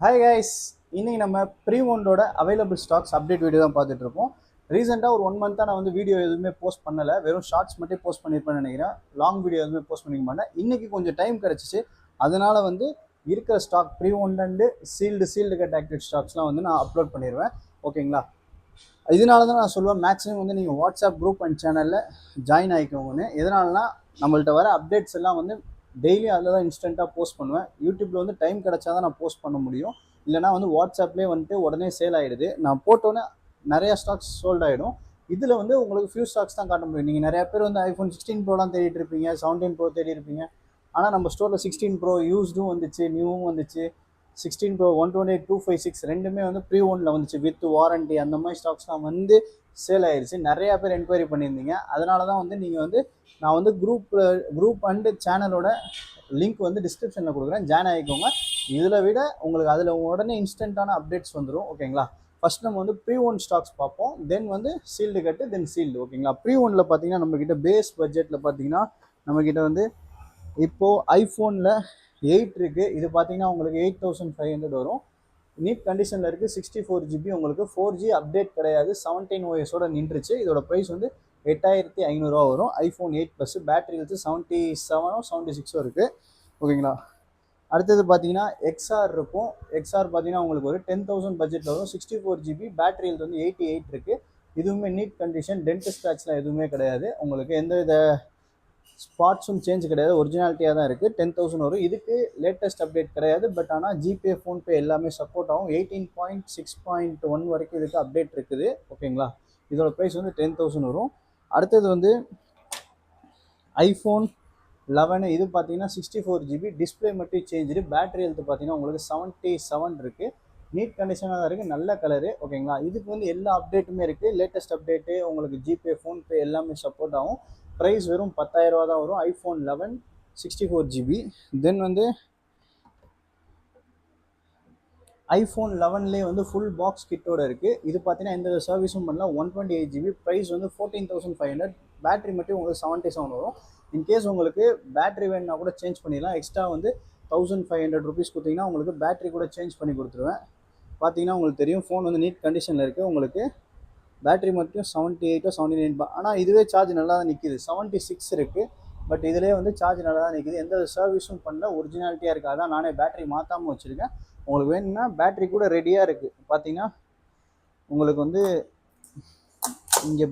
Hi guys, இன்னைக்கு நம்ம ப்ரீ-ஓன்டோட available stocks update video தான் பார்த்துட்டு இருப்போம். ரீசெண்டாக ஒரு 1 மந்த்தாக நான் வந்து வீடியோ எதுவுமே போஸ்ட் பண்ணலை, வெறும் ஷார்ட்ஸ் மட்டும் போஸ்ட் பண்ணியிருப்பேன்னு நினைக்கிறேன். லாங் வீடியோ எதுவுமே போஸ்ட் பண்ணிக்க மாட்டேன். இன்னைக்கு கொஞ்சம் டைம் கிடச்சிச்சு, அதனால வந்து இருக்கிற stock preowned and sealed cut active ஸ்டாக்ஸ்லாம் வந்து நான் அப்லோட் பண்ணிடுவேன். ஓகேங்களா? இதனால தான் நான் சொல்லுவேன், மேக்ஸிமம் வந்து நீங்கள் வாட்ஸ்அப் குரூப் அண்ட் சேனலில் ஜாயின் ஆகிக்கோங்கன்னு. எதனாலனா நம்மள்ட்ட வர அப்டேட்ஸ் எல்லாம் வந்து டெய்லி அதில் தான் இன்ஸ்டண்ட்டாக போஸ்ட் பண்ணுவேன். யூடியூப்பில் வந்து டைம் கிடச்சா தான் நான் போஸ்ட் பண்ண முடியும், இல்லைனா வந்து வாட்ஸ்அப்லேயே வந்துட்டு உடனே சேல் ஆகிடுது. நான் போட்டோன்னே நிறையா ஸ்டாக்ஸ் சோல்ட் ஆகிடும். இதில் வந்து உங்களுக்கு ஃபியூ ஸ்டாக்ஸ் தான் காட்ட முடியும். நீங்கள் நிறையா பேர் வந்து ஐஃபோன் 16 ப்ரோலாம் தேடிட்டு இருப்பீங்க, 17 ப்ரோ தேடி இருப்பீங்க. ஆனால் நம்ம ஸ்டோரில் 16 ப்ரோ யூஸ்டும் வந்துச்சு, நியூவும் வந்துச்சு. 16 ப்ரோ 128 256 ரெண்டுமே வந்து ப்ரீ-ஓன்டில் வந்துச்சு வித் வாரண்ட்டி. அந்த மாதிரி ஸ்டாக்ஸ்லாம் வந்து சேல் ஆயிடுச்சு. நிறையா பேர் என்கொயரி பண்ணியிருந்தீங்க. அதனால தான் வந்து நீங்கள் வந்து நான் வந்து குரூப் அண்டு சேனலோட லிங்க் வந்து டிஸ்கிரிப்ஷனில் கொடுக்குறேன், ஜாயின் ஆகிக்கோங்க. இதில் விட உங்களுக்கு அதில் உடனே இன்ஸ்டண்ட்டான அப்டேட்ஸ் வந்துடும். ஓகேங்களா? ஃபஸ்ட் நம்ம வந்து ப்ரீ-ஓன்ட் ஸ்டாக்ஸ் பார்ப்போம், தென் வந்து சீல்டு கட்டு, தென் சீல்டு. ஓகேங்களா? ப்ரீ-ஓன்டில் பார்த்தீங்கன்னா நம்மக்கிட்ட பேஸ் பட்ஜெட்டில் பார்த்தீங்கன்னா நம்மக்கிட்ட வந்து இப்போது ஐஃபோனில் 8 இருக்குது. இது பார்த்தீங்கன்னா உங்களுக்கு 8500 வரும். நீட் கண்டிஷனில் இருக்குது. 64 GB உங்களுக்கு 4G அப்டேட் கிடையாது, 17 OS நின்றுச்சு. இதோட ப்ரைஸ் வந்து 8500 வரும். ஐஃபோன் 8 ப்ளஸ் பேட்டரி வந்து 77 76 இருக்குது. ஓகேங்களா? அடுத்தது பார்த்தீங்கன்னா எக்ஸ்ஆர் இருக்கும். எக்ஸ்ஆர் பார்த்தீங்கன்னா உங்களுக்கு ஒரு 10,000 பட்ஜெட்டில் வரும். 64 GB பேட்டரி ஹெல்த் வந்து 88 இருக்குது. இதுவுமே நீட் கண்டிஷன், டென்ட் ஸ்க்ராட்ச்லாம் எதுவுமே கிடையாது. உங்களுக்கு எந்த வித ஸ்பாட்ஸும் சேஞ்ச் கிடையாது, ஒரிஜினாலிட்டியாக தான் இருக்குது. 10,000 வரும். இதுக்கு லேட்டஸ்ட் அப்டேட் கிடையாது, பட் ஆனால் ஜிபே, ஃபோன்பே எல்லாமே சப்போர்ட் ஆகும். 18.6.1 வரைக்கும் இதுக்கு அப்டேட் இருக்குது. ஓகேங்களா? இதோட ப்ரைஸ் வந்து 10,000 வரும். அடுத்தது வந்து ஐஃபோன் 11. இது பார்த்தீங்கன்னா 64 GB, டிஸ்பிளே மட்டும் சேஞ்சு. பேட்டரி ஹெல்த் பார்த்தீங்கன்னா உங்களுக்கு 77 இருக்குது. நீட் கண்டிஷனாக தான் இருக்குது, நல்ல கலரு. ஓகேங்களா? இதுக்கு வந்து எல்லா அப்டேட்டுமே இருக்குது. லேட்டஸ்ட் அப்டேட்டு உங்களுக்கு ஜிபே, ஃபோன்பே எல்லாமே சப்போர்ட் ஆகும். ப்ரைஸ் வெறும் 10,000 தான் வரும். IPhone 11 64 GB. தென் வந்து ஐஃபோன் 11லேயே வந்து ஃபுல் பாக்ஸ் கிட்டோட இருக்குது. இது பார்த்தீங்கன்னா எந்த சர்வீஸும் பண்ணலாம். 128 GB, ப்ரைஸ் வந்து 14,500. பேட்டரி மட்டும் உங்களுக்கு 77 வரும். இன்கேஸ் உங்களுக்கு பேட்டரி வேணுன்னா கூட சேஞ்ச் பண்ணிடலாம். எக்ஸ்ட்ரா வந்து 1500 ருபீஸ் கொடுத்தீங்கன்னா உங்களுக்கு பேட்டரி கூட சேஞ்ச் பண்ணி கொடுத்துருவேன். பார்த்தீங்கன்னா உங்களுக்கு தெரியும், ஃபோன் வந்து நீட் கண்டிஷனில் இருக்குது. உங்களுக்கு பேட்டரி மட்டும் 78 79. ஆனால் இதுவே சார்ஜ் நல்லா தான் நிற்கிது. 76 இருக்குது, பட் இதிலே வந்து சார்ஜ் நல்லா தான் நிற்கிது. எந்த சர்வீஸும் பண்ணல, ஒரிஜினாலிட்டியாக இருக்குது. அதான் நானே பேட்டரி மாற்றாமல் வச்சுருக்கேன். உங்களுக்கு வேணும்னா பேட்டரி கூட ரெடியாக இருக்குது. பார்த்தீங்கன்னா உங்களுக்கு வந்து இங்கே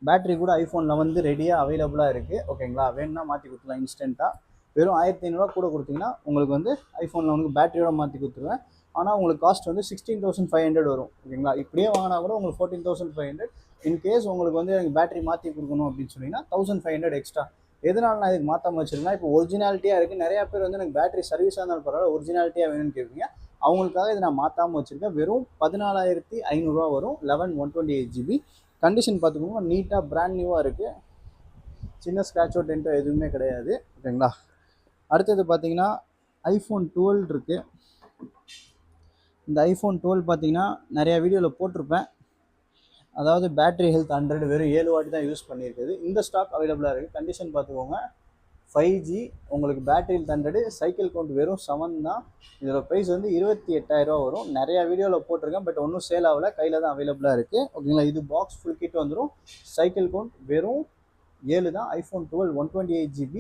பேட்டரி கூட ஐஃபோனில் வந்து ரெடியாக அவைலபிளாக இருக்குது. ஓகேங்களா? வேணும்னா மாற்றி கொடுத்துலாம் இன்ஸ்டண்ட்டாக. வெறும் 1500 கூட கொடுத்தீங்கன்னா உங்களுக்கு வந்து ஐஃபோனில் வந்து பேட்டரியோட மாற்றி கொடுத்துருவேன். ஆனால் உங்களுக்கு காஸ்ட் வந்து 16,500 வரும். ஓகேங்களா? இப்படியே வாங்கினா கூட உங்களுக்கு 14,500. இன்கேஸ் உங்களுக்கு வந்து எனக்கு பேட்டரி மாற்றி கொடுக்கணும் அப்படின்னு சொன்னீங்கன்னா 1500 எக்ஸ்ட்ரா. எதனால நான் இதுக்கு மாற்றாம வச்சுருக்கேன்னா, இப்போ ஒரிஜினாலிட்டியாக இருக்குது. நிறையா பேர் வந்து எனக்கு பேட்டரி சர்வீஸாக இருந்தாலும் பரவாயில்ல, ஒரிஜினாலிட்டியாக வேணும்னு கேட்பீங்க. அவங்களுக்காக இதை நான் மாற்றாமல் வச்சுருக்கேன். வெறும் 14,500 வரும். 11 128 GB. கண்டிஷன் பார்த்துக்கோங்க, நீட்டாக பிராண்ட் நியூவாக இருக்குது. சின்ன ஸ்க்ராட்சோ டென்ட்டோ எதுவுமே கிடையாது. ஓகேங்களா? அடுத்தது பார்த்தீங்கன்னா ஐஃபோன் 12 இருக்குது. இந்த ஐஃபோன் 12 பார்த்தீங்கன்னா நிறையா வீடியோவில் போட்டிருப்பேன். அதாவது பேட்டரி ஹெல்த் 100, வெறும் 7 வாட்டி தான் யூஸ் பண்ணியிருக்குது. இந்த ஸ்டாக் அவைலபிளாக இருக்குது. கண்டிஷன் பார்த்துக்கோங்க. 5G, உங்களுக்கு பேட்டரி ஹெல்த் 100, சைக்கிள் கவுண்ட் வெறும் 7 தான். இதோட ப்ரைஸ் வந்து 28,000 வரும். நிறையா வீடியோவில் போட்டிருக்கேன், பட் ஒன்றும் சேல் ஆகலை, கையில் தான் அவைலபிளாக இருக்குது. ஓகேங்களா? இது பாக்ஸ் ஃபுல் கிட் வந்துடும். சைக்கிள் கவுண்ட் வெறும் 7 தான். IPhone 12 128 GB,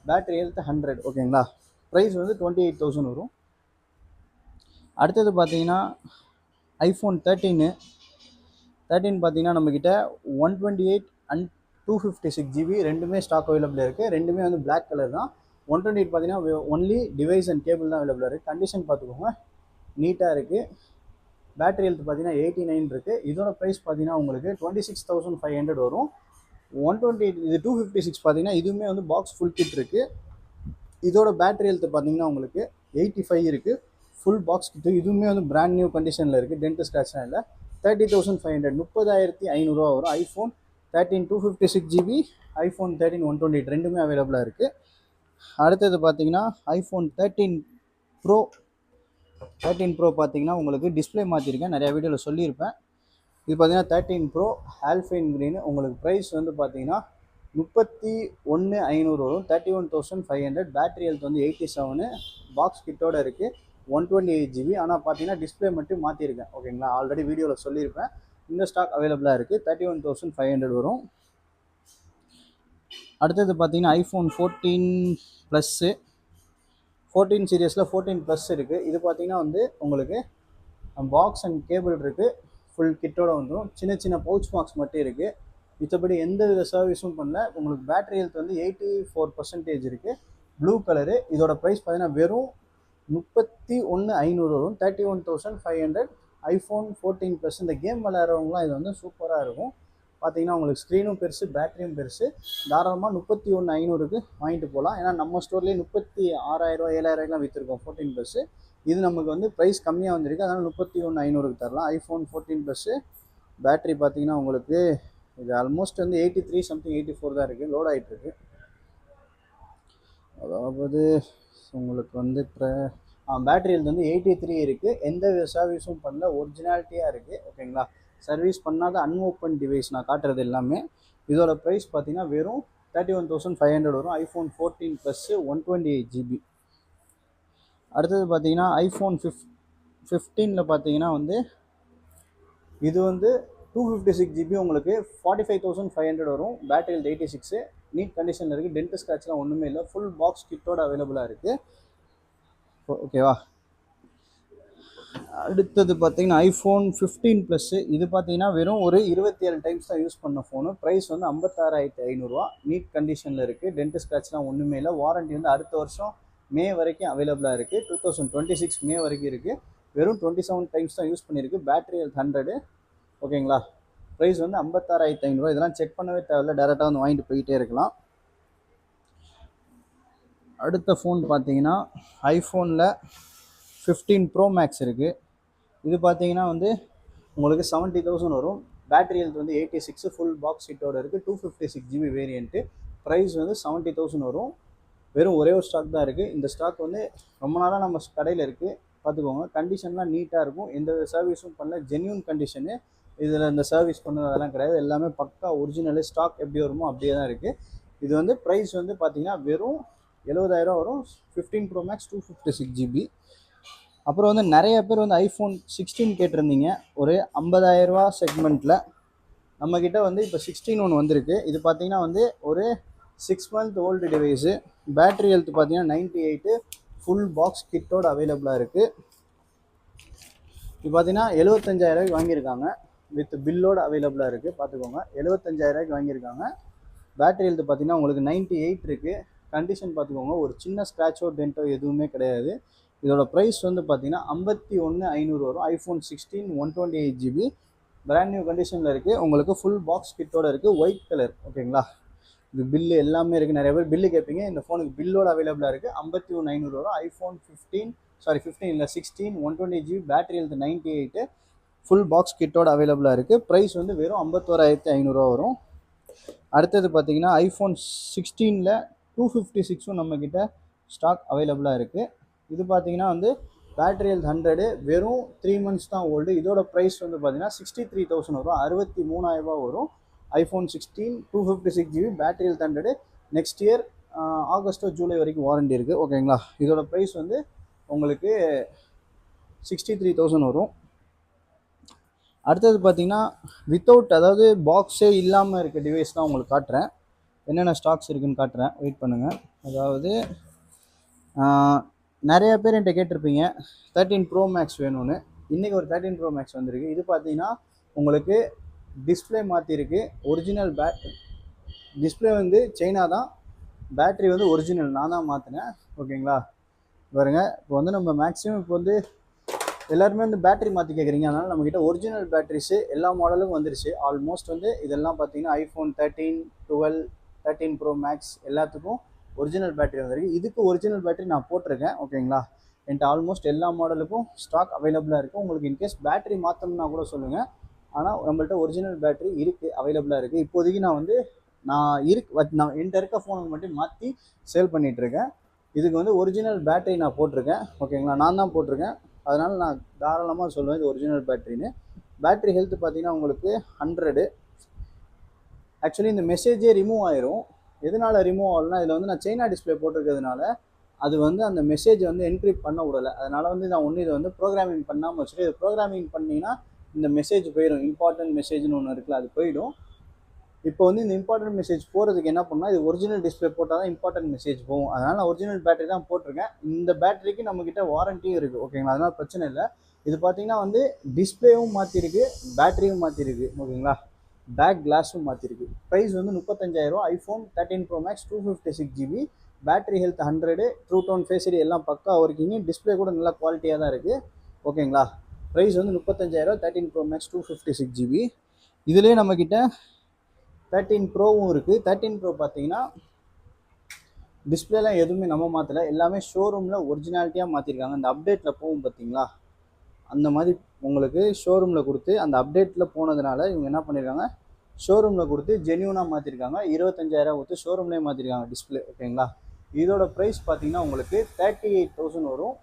battery health 100. ஓகேங்களா? ப்ரைஸ் வந்து 28,000 வரும். அடுத்தது பார்த்தீங்கன்னா ஐஃபோன் 13 பார்த்தீங்கன்னா நம்மக்கிட்ட 128 அண்ட் 256 GB ரெண்டுமே ஸ்டாக் அவைலபிளாக இருக்குது. ரெண்டுமே வந்து பிளாக் கலர் தான். 128 பார்த்தீங்கன்னா ஒன்லி டிவைஸ் அண்ட் கேபிள் தான் அவைலபிளாக இருக்குது. கண்டிஷன் பார்த்துக்கோங்க, நீட்டாக இருக்குது. பேட்டரி ஹெல்த் பார்த்தீங்கன்னா 89 இருக்குது. இதோட ப்ரைஸ் பார்த்தீங்கன்னா உங்களுக்கு 26,500 வரும். 128 இது 256 பார்த்தீங்கன்னா இதுவுமே வந்து பாக்ஸ் ஃபுல் கிட் இருக்குது. இதோட பேட்டரி ஹெல்த் பார்த்தீங்கன்னா உங்களுக்கு 85 இருக்குது. ஃபுல் பாக்ஸ் கிட்டு. இதுவுமே வந்து பிராண்ட் நியூ கண்டிஷனில் இருக்குது, டென்ட் ஸ்க்ராட்ச்லாம் இல்லை. 30,500 30,500 வரும். ஐஃபோன் 13 256 GB, ஐஃபோன் 13 128 ரெண்டுமே அவைலபிளாக இருக்குது. அடுத்தது பார்த்தீங்கன்னா ஐஃபோன் 13 ப்ரோ பார்த்தீங்கன்னா உங்களுக்கு டிஸ்பிளே மாற்றிருக்கேன், நிறையா வீடியோவில் சொல்லியிருப்பேன். இது பார்த்தீங்கன்னா 13 ப்ரோ ஆல்ஃபைன் க்ரீன். உங்களுக்கு ப்ரைஸ் வந்து பார்த்தீங்கன்னா 31,500 வரும். 31,500. பேட்டரி ஹெல்த் வந்து 87, பாக்ஸ் கிட்டோட இருக்குது. 128 GB. ஆனால் பார்த்தீங்கன்னா டிஸ்பிளே மட்டும் மாற்றிருக்கேன் ஓகேங்களா. ஆல்ரெடி வீடியோவில் சொல்லியிருப்பேன். இந்த ஸ்டாக் அவைலபிளாக இருக்குது. 31,500 வரும். அடுத்தது பார்த்தீங்கன்னா ஐஃபோன் 14 ப்ளஸ்ஸு 14 சீரியஸில் 14 ப்ளஸ் இருக்குது. இது பார்த்தீங்கன்னா வந்து உங்களுக்கு பாக்ஸ் அண்ட் கேபிள் இருக்குது. ஃபுல் கிட்டோட வந்துடும். சின்ன சின்ன பவுச் பாக்ஸ் மட்டும் இருக்குது. மிச்சபடி எந்த வித சர்வீஸும் பண்ணல. உங்களுக்கு பேட்டரி ஹெல்த் வந்து 84% இருக்குது. Blue colour. இதோட ப்ரைஸ் பார்த்தீங்கன்னா வெறும் 31,500 வரும். 31,500. IPhone 14 plus. இந்த கேம் விளையாடுறவங்களாம் இது வந்து சூப்பராக இருக்கும். பார்த்தீங்கன்னா உங்களுக்கு ஸ்க்ரீனும் பெருசு, பேட்டரியும் பெருசு. தாராளமாக 31,500க்கு வாங்கிட்டு போகலாம். ஏன்னா நம்ம ஸ்டோர்லேயே 36,000 7,000 விற்றுருக்கோம் 14 ப்ளஸ்ஸு. இது நமக்கு வந்து ப்ரைஸ் கம்மியாக வந்திருக்கு. அதனால் 31,500க்கு தரலாம். IPhone 14 plus. பேட்டரி பார்த்தீங்கன்னா உங்களுக்கு இது ஆல்மோஸ்ட் வந்து 83 சம்திங் 84 தான் இருக்குது. லோட் ஆகிட்டுருக்கு. அதாவது உங்களுக்கு வந்து இப்போ பேட்டரி ஹெல்த் வந்து 83 இருக்குது. எந்த சர்வீஸும் பண்ணல. ஒரிஜினாலிட்டியாக இருக்குது ஓகேங்களா. சர்வீஸ் பண்ணாத அன்ஓப்பன் டிவைஸ் நான் காட்டுறது எல்லாமே. இதோட ப்ரைஸ் பார்த்தீங்கன்னா வெறும் 31,500 வரும். IPhone 14 plus 128 GB. அடுத்தது பார்த்தீங்கன்னா ஐஃபோன் 15 பார்த்தீங்கன்னா வந்து இது வந்து 256 GB உங்களுக்கு 45,500 வரும். Battery health 86. நீட் கண்டிஷனில் இருக்குது. டென்ட் ஸ்க்ராட்ச்லாம் ஒன்றுமே இல்லை. ஃபுல் பாக்ஸ் கிட்டோட அவைலபிளாக இருக்குது ஓகேவா. அடுத்தது பார்த்தீங்கன்னா ஐஃபோன் 15 ப்ளஸ்ஸு. இது பார்த்தீங்கன்னா வெறும் ஒரு 27 டைம்ஸ் தான் யூஸ் பண்ண ஃபோனு. ப்ரைஸ் வந்து 56,500. நீட் கண்டிஷனில் இருக்குது. டென்ட் ஸ்க்ராட்ச்லாம் ஒன்றுமே இல்லை. வாரண்ட்டி வந்து அடுத்த வருஷம் மே வரைக்கும் அவைலபிளாக இருக்குது. 2026 மே வரைக்கும் இருக்குது. வெறும் 27 டைம்ஸ் தான் யூஸ் பண்ணியிருக்கு. பேட்டரி ஹெல்த் 100 ஓகேங்களா. ப்ரைஸ் வந்து 56,500. இதெல்லாம் செக் பண்ணவே தேவையில்லை. டேரெக்டாக வந்து வாங்கிட்டு போயிட்டே இருக்கலாம். அடுத்த ஃபோன் பார்த்தீங்கன்னா ஐஃபோனில் 15 ப்ரோ மேக்ஸ் இருக்குது. இது பார்த்தீங்கன்னா வந்து உங்களுக்கு 70,000 வரும். பேட்டரி ஹெல்த் வந்து 86. ஃபுல் பாக்ஸ் ஹிட்டோட இருக்குது. 256 GB வேரியண்ட்டு. ப்ரைஸ் வந்து 70,000 வரும். வெறும் ஒரே ஒரு ஸ்டாக் தான் இருக்குது. இந்த ஸ்டாக் வந்து ரொம்ப நாளாக நம்ம கடையில் இருக்குது. பார்த்துக்கோங்க. கண்டிஷன்லாம் நீட்டாக இருக்கும். எந்த சர்வீஸும் பண்ணல. Genuine condition. இதில் இந்த சர்வீஸ் பண்ணது அதெல்லாம் கிடையாது. எல்லாமே பக்கா ஒரிஜினலு. ஸ்டாக் எப்படி வருமோ அப்படியே தான் இருக்குது. இது வந்து ப்ரைஸ் வந்து பார்த்தீங்கன்னா வெறும் 70,000 வரும். 15 ப்ரோ மேக்ஸ் 256 GB. அப்புறம் வந்து நிறைய பேர் வந்து ஐஃபோன் 16 கேட்டிருந்தீங்க. ஒரு 50,000 செக்மெண்ட்டில் நம்மக்கிட்ட வந்து இப்போ 16 ஒன்று வந்திருக்கு. இது பார்த்தீங்கன்னா வந்து ஒரு 6 month old device. Battery health பார்த்தீங்கன்னா 98. ஃபுல் பாக்ஸ் கிட்டோட அவைலபிளாக இருக்குது. இது பார்த்தீங்கன்னா 75,000 வாங்கியிருக்காங்க. வித் பில்லோட அவைலபிளாக இருக்குது. பார்த்துக்கோங்க. 75,000 வாங்கியிருக்காங்க. பேட்டரி ஹெல்த் பார்த்தீங்கன்னா உங்களுக்கு 98 இருக்குது. கண்டிஷன் பார்த்துக்கோங்க. ஒரு சின்ன ஸ்க்ராட்சோ டென்ட்டோ எதுவுமே கிடையாது. இதோட ப்ரைஸ் வந்து பார்த்தீங்கன்னா 51,500 வரும். IPhone 16 128 GB. பிராண்ட் நியூ கண்டிஷனில் இருக்குது. உங்களுக்கு ஃபுல் பாக்ஸ் கிட்டோட இருக்குது. ஒயிட் கலர் ஓகேங்களா. இது பில்லு எல்லாமே இருக்குது. நிறைய பேர் பில்லு கேட்பீங்க. இந்த ஃபோனுக்கு பில்லோட அவைலபிளாக இருக்குது. 51,500 வரும். ஐஃபோன் 15 இல்லை 16 128 GB. Battery health 98. Full box கிட்டோட அவைலபிளாக இருக்குது. ப்ரைஸ் வந்து வெறும் 51,500 வரும். அடுத்தது பார்த்தீங்கன்னா ஐஃபோன் 16 256 நம்மக்கிட்ட ஸ்டாக் அவைலபிளாக இருக்குது. இது பார்த்தீங்கன்னா வந்து பேட்டரி ஹெல்த் 100. வெறும் 3 months தான் ஓல்டு. இதோட ப்ரைஸ் வந்து பார்த்தீங்கன்னா 63,000 வரும். 63,000 வரும். IPhone 16 256 GB. Battery health 100. Next year ஆகஸ்ட்டோ ஜூலை வரைக்கும் வாரண்டி இருக்குது ஓகேங்களா. இதோட ப்ரைஸ் வந்து உங்களுக்கு 63,000 வரும். அடுத்தது பார்த்தீங்கன்னா வித்தவுட் அதாவது பாக்ஸே இல்லாமல் இருக்க டிவைஸ் தான் உங்களுக்கு காட்டுறேன். என்னென்ன ஸ்டாக்ஸ் இருக்குதுன்னு காட்டுறேன். வெயிட் பண்ணுங்கள். அதாவது நிறைய பேர் என்கிட்ட கேட்டிருப்பீங்க 13 ப்ரோ மேக்ஸ் வேணும்னு. இன்றைக்கி ஒரு 13 ப்ரோ மேக்ஸ் வந்திருக்கு. இது பார்த்தீங்கன்னா உங்களுக்கு டிஸ்பிளே மாற்றிருக்கு. ஒரிஜினல் டிஸ்பிளே வந்து சைனா தான். பேட்ரி வந்து ஒரிஜினல் நான் தான் மாற்றினேன் ஓகேங்களா. பாருங்க. இப்போ வந்து நம்ம மேக்ஸிமம் இப்போ வந்து எல்லாருமே வந்து பேட்டரி மாற்றி கேட்குறீங்க. அதனால் நம்மக்கிட்ட ஒரிஜினல் பேட்டரிஸு எல்லா மாடலும் வந்துருச்சு. ஆல்மோஸ்ட் வந்து இதெல்லாம் பார்த்தீங்கன்னா ஐஃபோன் 13 12 13 ப்ரோ மேக்ஸ் எல்லாத்துக்கும் ஒரிஜினல் பேட்டரி வந்திருக்கு. இதுக்கு ஒரிஜினல் பேட்டரி நான் போட்டிருக்கேன் ஓகேங்களா. என்கிட்ட ஆல்மோஸ்ட் எல்லா மாடலுக்கும் ஸ்டாக் அவைலபிளாக இருக்குது. உங்களுக்கு இன்கேஸ் பேட்டரி மாற்றணும்னா கூட சொல்லுங்கள். ஆனால் நம்மள்ட்ட ஒரிஜினல் பேட்டரி இருக்குது, அவைலபிளாக இருக்குது. இப்போதைக்கு நான் என்கிட்ட இருக்க ஃபோனுக்கு மட்டும் மாற்றி சேல் பண்ணிகிட்ருக்கேன். இதுக்கு வந்து ஒரிஜினல் பேட்டரி நான் போட்டிருக்கேன் ஓகேங்களா. நான் தான் போட்டிருக்கேன். அதனால் நான் தாராளமாக சொல்லுவேன் இது ஒரிஜினல் பேட்டரின்னு. பேட்டரி ஹெல்த் பார்த்தீங்கன்னா உங்களுக்கு 100. ஆக்சுவலி இந்த மெசேஜே ரிமூவ் ஆயிரும். எதனால் ரிமூவ் ஆகலன்னா இதில் வந்து நான் சைனா டிஸ்பிளே போட்டிருக்கிறதுனால அது வந்து அந்த மெசேஜ் வந்து என்கிரிப்ட் பண்ண விடலை. அதனால் வந்து நான் ஒன்று இதை வந்து ப்ரோக்ராமிங் பண்ணாமல் வச்சுட்டு, இது ப்ரோக்ராமிங் பண்ணிங்கன்னா இந்த மெசேஜ் போயிடும், இம்பார்ட்டன்ட் மெசேஜ்னு ஒன்று இருக்குல்ல, அது போயிடும். இப்போ வந்து இந்த இம்பார்ட்டன்ட் மெசேஜ் போகிறதுக்கு என்ன பண்ணால், இது ஒரிஜினல் டிஸ்பிளே போட்டால் தான் இம்பார்ட்டன்ட் மெசேஜ் போகும். அதனால் நான் ஒரிஜினல் பேட்டரி தான் போட்டிருக்கேன். இந்த பேட்டரிக்கு நம்மக்கிட்ட வாரண்டியும் இருக்குது, ஓகேங்களா. அதனால் பிரச்சனை இல்லை. இது பார்த்தீங்கன்னா வந்து டிஸ்பிளேவும் மாற்றிருக்கு, பேட்டரியும் மாற்றிருக்கு, ஓகேங்களா. பேக் கிளாஸும் மாற்றிருக்கு. ப்ரைஸ் வந்து 35,000. IPhone 13 pro max 256GB, battery health 100, true tone face ID எல்லாம் பக்கா ஒர்க்கிங்கு, டிஸ்பிளே கூட நல்லா குவாலிட்டியாக தான் இருக்குது, ஓகேங்களா. ப்ரைஸ் வந்து 35,000, 13 ப்ரோ மேக்ஸ் 256GB. இதுலேயே நம்மக்கிட்ட 13 ப்ரோவும் இருக்குது. 13 ப்ரோ பார்த்தீங்கன்னா டிஸ்பிளேலாம் எதுவுமே நம்ம மாற்றலை, எல்லாமே ஷோரூமில் ஒரிஜினாலிட்டியாக மாற்றிருக்காங்க. அந்த அப்டேட்டில் போகும் பார்த்தீங்களா, அந்த மாதிரி உங்களுக்கு ஷோரூமில் கொடுத்து, அந்த அப்டேட்டில் போனதுனால இவங்க என்ன பண்ணியிருக்காங்க, ஷோரூமில் கொடுத்து ஜென்யூனாக மாற்றிருக்காங்க. 25,000 கொடுத்து ஷோரூம்லேயே மாற்றிருக்காங்க டிஸ்பிளே, ஓகேங்களா. இதோட ப்ரைஸ் பார்த்தீங்கன்னா உங்களுக்கு 38,000 வரும்.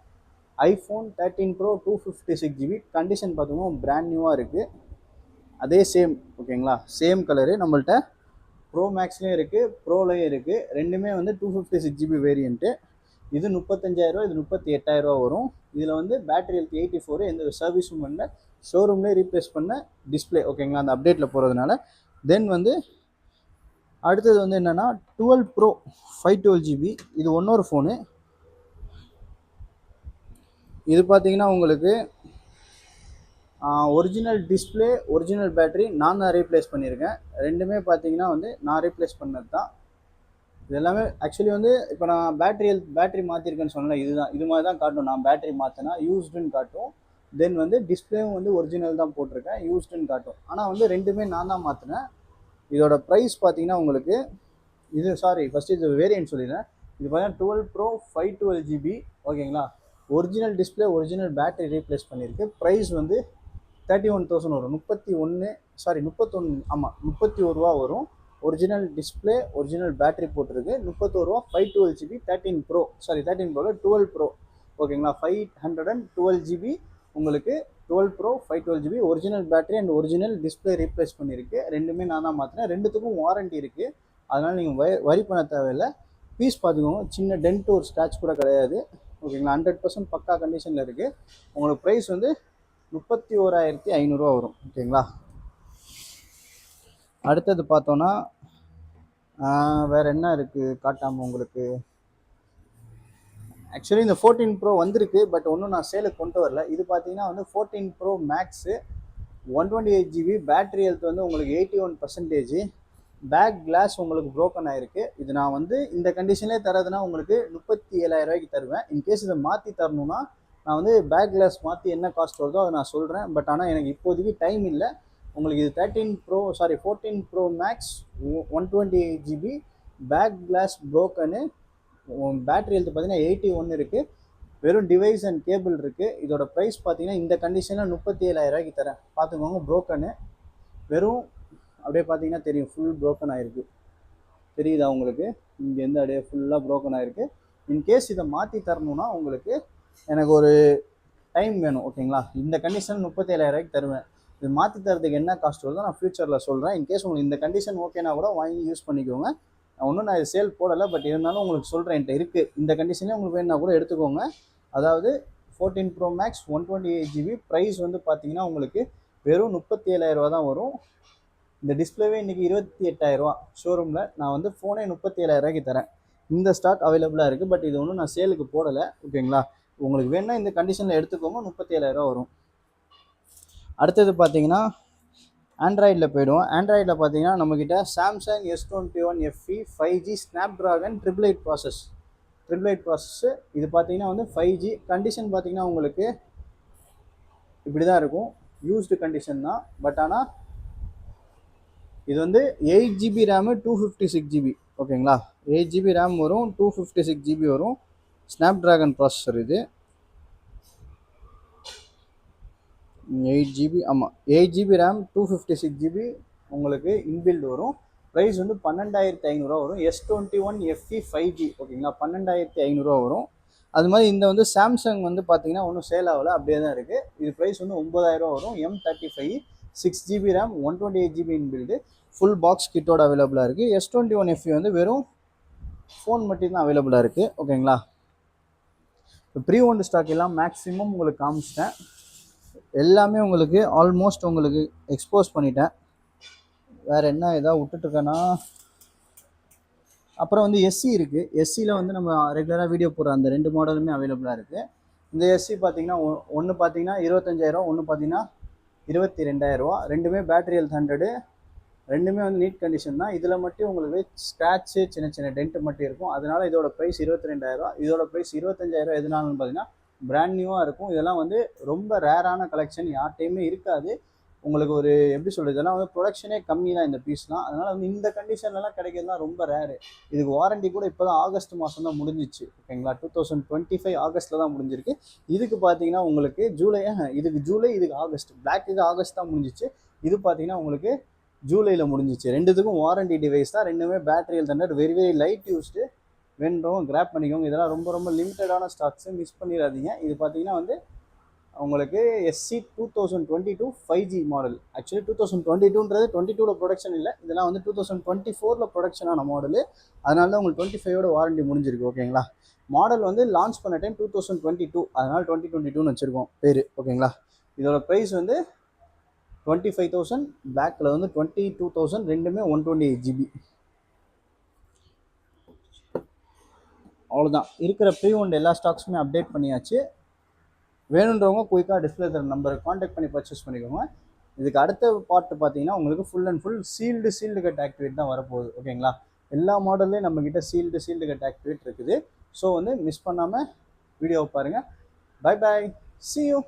ஐஃபோன் 13 ப்ரோ 256GB, கண்டிஷன் பார்த்தோம்னா பிராண்ட் நியூவாக இருக்குது. அதே சேம், ஓகேங்களா, சேம் கலரு நம்மள்ட்ட ப்ரோ மேக்ஸ்லேயும் இருக்குது, ப்ரோலையும் இருக்குது. ரெண்டுமே வந்து 256GB வேரியண்ட்டு. இது 35,000, இது 38,000 வரும். இதில் வந்து பேட்டரி ஹெல்த் 84, எந்த சர்வீஸும் பண்ணல, ஷோரூம்லேயே ரீப்ளேஸ் பண்ண டிஸ்பிளே, ஓகேங்களா, அந்த அப்டேட்டில் போகிறதுனால. தென் வந்து அடுத்தது வந்து என்னென்னா 12 ப்ரோ 512GB, இது ஒன்னொரு ஃபோனு. இது பார்த்தீங்கன்னா உங்களுக்கு ஒரிஜினல் டிஸ்பிளே, ஒரிஜினல் பேட்டரி நான் தான் ரீப்ளேஸ் பண்ணியிருக்கேன். ரெண்டுமே பார்த்தீங்கன்னா வந்து நான் ரீப்ளேஸ் பண்ணது தான். இது எல்லாமே ஆக்சுவலி வந்து இப்போ நான் பேட்டரி மாற்றிருக்கேன்னு சொன்னேன், இதுதான், இது மாதிரி தான் காட்டும். நான் பேட்டரி மாற்றினா யூஸ்டுன்னு காட்டும். தென் வந்து டிஸ்பிளேவும் வந்து ஒரிஜினல் தான் போட்டிருக்கேன், யூஸ்டுன்னு காட்டும். ஆனால் வந்து ரெண்டுமே நான் தான் மாற்றினேன். இதோட ப்ரைஸ் பார்த்தீங்கன்னா உங்களுக்கு இது, சாரி ஃபஸ்ட்டு இது வேரியன்ட் சொல்லிடுறேன். இது பார்த்தீங்கன்னா 12 ப்ரோ 512GB, ஓகேங்களா. Original display, original battery replace பண்ணியிருக்கு. ப்ரைஸ் வந்து 31,000 வரும். 31, ஆமாம் 31 ரூபா வரும். ஒரிஜினல் டிஸ்பிளே, ஒரிஜினல் பேட்டரி போட்டிருக்கு, 31 ரூபா. 512GB 13 bro, sorry 13 bro 12 bro, ஓகேங்களா. 512GB உங்களுக்கு 12 bro 512GB, original battery and original display replace பண்ணியிருக்கு. ரெண்டுமே நான் தான் மாற்றினேன். ரெண்டுத்துக்கும் வாரண்டி இருக்குது, அதனால் நீங்கள் வரி பண்ண தேவையில்லை. பீஸ் பார்த்துக்கோங்க, சின்ன டென்ட் ஒரு ஸ்க்ராட்ச் கூட கிடையாது, ஓகேங்களா. 100% பக்கா கண்டிஷனில் இருக்குது. உங்களுக்கு ப்ரைஸ் வந்து 31,500 வரும், ஓகேங்களா. அடுத்தது பார்த்தோன்னா வேறு என்ன இருக்குது காட்டாமல் உங்களுக்கு. ஆக்சுவலி இந்த 14 ப்ரோ வந்திருக்கு, பட் ஒன்றும் நான் சேலுக்கு கொண்டு வரல. இது பார்த்தீங்கன்னா வந்து 14 pro max 128GB, battery health வந்து உங்களுக்கு 81%. பேக் கிளாஸ் உங்களுக்கு ப்ரோக்கன் ஆகிருக்கு. இது நான் வந்து இந்த கண்டிஷன்லேயே தரதுன்னா உங்களுக்கு 37,000 தருவேன். இன்கேஸ் இதை மாற்றி தரணுன்னா நான் வந்து பேக் கிளாஸ் மாற்றி என்ன காஸ்ட் வருதோ அதை நான் சொல்கிறேன். பட் ஆனால் எனக்கு இப்போதைக்கு டைம் இல்லை. உங்களுக்கு இது 14 pro max 128GB, back glass ப்ரோக்கனு, பேட்டரி ஹெல்த் பார்த்தீங்கன்னா 81 இருக்குது. வெறும் டிவைஸ் அண்ட் கேபிள் இருக்குது. இதோட ப்ரைஸ் பார்த்தீங்கன்னா இந்த கண்டிஷனில் 37,000 தரேன். பார்த்துக்கோங்க, ப்ரோக்கனு வெறும் அப்படியே பார்த்தீங்கன்னா தெரியும், ஃபுல் ப்ரோக்கன் ஆகிருக்கு, தெரியுதா உங்களுக்கு, இங்கேருந்து அப்படியே ஃபுல்லாக ப்ரோக்கன் ஆகிருக்கு. இன்கேஸ் இதை மாற்றி தரணுன்னா உங்களுக்கு எனக்கு ஒரு டைம் வேணும், ஓகேங்களா. இந்த கண்டிஷன் 37,000 தருவேன். இது மாற்றி தரதுக்கு என்ன காஸ்ட் வருதோ நான் ஃப்யூச்சரில் சொல்கிறேன். இன்கேஸ் உங்களுக்கு இந்த கண்டிஷன் ஓகேனா கூட வாங்கி யூஸ் பண்ணிக்கோங்க. நான் இது சேல் போடலை, பட் இருந்தாலும் உங்களுக்கு சொல்கிறேன், என்கிட்ட இருக்குது. இந்த கண்டிஷனே உங்களுக்கு வேணுன்னா கூட எடுத்துக்கோங்க. அதாவது 14 ப்ரோ மேக்ஸ் 128GB, ப்ரைஸ் வந்து பார்த்தீங்கன்னா உங்களுக்கு வெறும் 37,000 தான் வரும். இந்த டிஸ்பிளேவே இன்றைக்கி 28,000 ஷோரூமில். நான் வந்து ஃபோனே 37,000 தரேன். இந்த ஸ்டாக் அவைலபிளாக இருக்குது, பட் இது ஒன்றும் நான் சேலுக்கு போடலை, ஓகேங்களா. உங்களுக்கு வேணுன்னா இந்த கண்டிஷனில் எடுத்துக்கோங்க, 37,000 வரும். அடுத்தது பார்த்தீங்கன்னா ஆண்ட்ராய்டில் போய்டுவோம். ஆண்ட்ராய்டில் பார்த்தீங்கன்னா நம்மக்கிட்ட Samsung S21 FE 5G Snapdragon 888 process. இது பார்த்தீங்கன்னா வந்து 5G கண்டிஷன் பார்த்தீங்கன்னா உங்களுக்கு இப்படி தான் இருக்கும், யூஸ்டு கண்டிஷன் தான். பட் ஆனால் இது வந்து 8GB ரேமு 256GB, ஓகேங்களா. 8GB ரேம் வரும், 256GB வரும். ஸ்னாப்ட்ராகன் ப்ராசஸர் இது. 8GB, ஆமாம் 8GB ரேம் 256GB உங்களுக்கு இன்பில்ட் வரும். ப்ரைஸ் வந்து 12,500 வரும். S21 FE 5G, ஓகேங்களா, 12,500 வரும். அது மாதிரி இந்த வந்து சாம்சங் வந்து பார்த்தீங்கன்னா ஒன்றும் சேல் ஆகலை, அப்படியே தான் இருக்குது. இது ப்ரைஸ் வந்து 9,000 வரும். M35 6GB RAM 128GB inbuilt, full box கிட்டோட அவைலபிளாக இருக்குது. S21 FE வந்து வெறும் ஃபோன் மட்டும் தான் அவைலபிளாக இருக்குது, ஓகேங்களா. ப்ரீ ஓன்டு ஸ்டாக் எல்லாம் மேக்ஸிமம் உங்களுக்கு காமிச்சிட்டேன், எல்லாமே உங்களுக்கு ஆல்மோஸ்ட் உங்களுக்கு எக்ஸ்போஸ் பண்ணிட்டேன். வேறு என்ன எதாவது விட்டுட்டுருக்கேன்னா, அப்புறம் வந்து எஸ்சி இருக்குது. எஸ்சியில் வந்து நம்ம ரெகுலராக வீடியோ போடுற அந்த 2 மாடலுமே அவைலபிளாக இருக்குது. இந்த எஸ்சி பார்த்தீங்கன்னா ஒன்று பார்த்தீங்கன்னா 25,000, ஒன்று பார்த்தீங்கன்னா 22,000. ரெண்டுமே பேட்டரி ஹெல்த் 100, ரெண்டுமே வந்து நீட் கண்டிஷன் தான். இதில் மட்டும் உங்களுக்கு ஸ்க்ராட்சு சின்ன சின்ன டென்ட் மட்டும் இருக்கும். அதனால இதோட ப்ரைஸ் 22,000. இதோட ப்ரைஸ் 25,000 எதுனாலும் பார்த்தீங்கன்னா பிராண்ட் நியூவாக இருக்கும். இதெல்லாம் வந்து ரொம்ப ரேரான கலெக்ஷன், யார்கிட்டையுமே இருக்காது. உங்களுக்கு ஒரு எப்படி சொல்கிறது, இதெல்லாம் வந்து ப்ரொடக்ஷனே கம்மி தான் இந்த பீஸ்லாம். அதனால் வந்து இந்த கண்டிஷன்லலாம் கிடைக்கிறதுலாம் ரொம்ப ரேரு. இதுக்கு வாரண்டி கூட இப்போ தான் ஆகஸ்ட் மாதம் தான் முடிஞ்சிச்சு, ஓகேங்களா. 2025 ஆகஸ்ட்டில் தான் முடிஞ்சிருக்கு. இதுக்கு பார்த்தீங்கன்னா உங்களுக்கு இதுக்கு ஆகஸ்ட், பிளாக்குக்கு ஆகஸ்ட் தான் முடிஞ்சிச்சு. இது பார்த்தீங்கன்னா உங்களுக்கு ஜூலையில் முடிஞ்சிச்சு. ரெண்டுத்துக்கும் வாரண்டி டிவைஸ் தான். ரெண்டுமே battery health 100, very very light used. வேணும் கிராப் பண்ணிக்கோங்க. இதெல்லாம் ரொம்ப ரொம்ப லிமிட்டடான ஸ்டாக்ஸு, மிஸ் பண்ணிடாதீங்க. இது பார்த்தீங்கன்னா வந்து உங்களுக்கு SC 2022 5G மாடல். ஆக்சுவலி 2022ன்றது 22ல் ப்ரொடக்ஷன் இல்லை, இதெல்லாம் வந்து 2024ல் ப்ரொடக்ஷனான மாடலு. அதனால தான் உங்களுக்கு 25ஓட வாரண்டி முடிஞ்சிருக்கு, ஓகேங்களா. மாடல் வந்து லான்ச் பண்ண டைம் 2022, அதனால் 2022ன்னு வச்சுருக்கோம் பேர், ஓகேங்களா. இதோட ப்ரைஸ் வந்து 25,000, பேக்கில் வந்து 22,000, ரெண்டுமே 128GB. அவ்வளோதான். இருக்கிற ப்ரீ ஓன்டு எல்லா ஸ்டாக்ஸுமே அப்டேட் பண்ணியாச்சு. வேணுன்றவங்க குயிக்காக டிஸ்பிளே தர நம்பரை காண்டாக்ட் பண்ணி பர்ச்சேஸ் பண்ணிக்கோங்க. இதுக்கு அடுத்த பார்ட் பார்த்தீங்கன்னா உங்களுக்கு full and full sealed cut activate தான் வரப்போகுது, ஓகேங்களா. எல்லா மாடல்லையும் நம்மக்கிட்ட சீல்டு கட் ஆக்டிவேட் இருக்குது. ஸோ வந்து மிஸ் பண்ணாமல் வீடியோவை பாருங்கள். Bye bye, see you.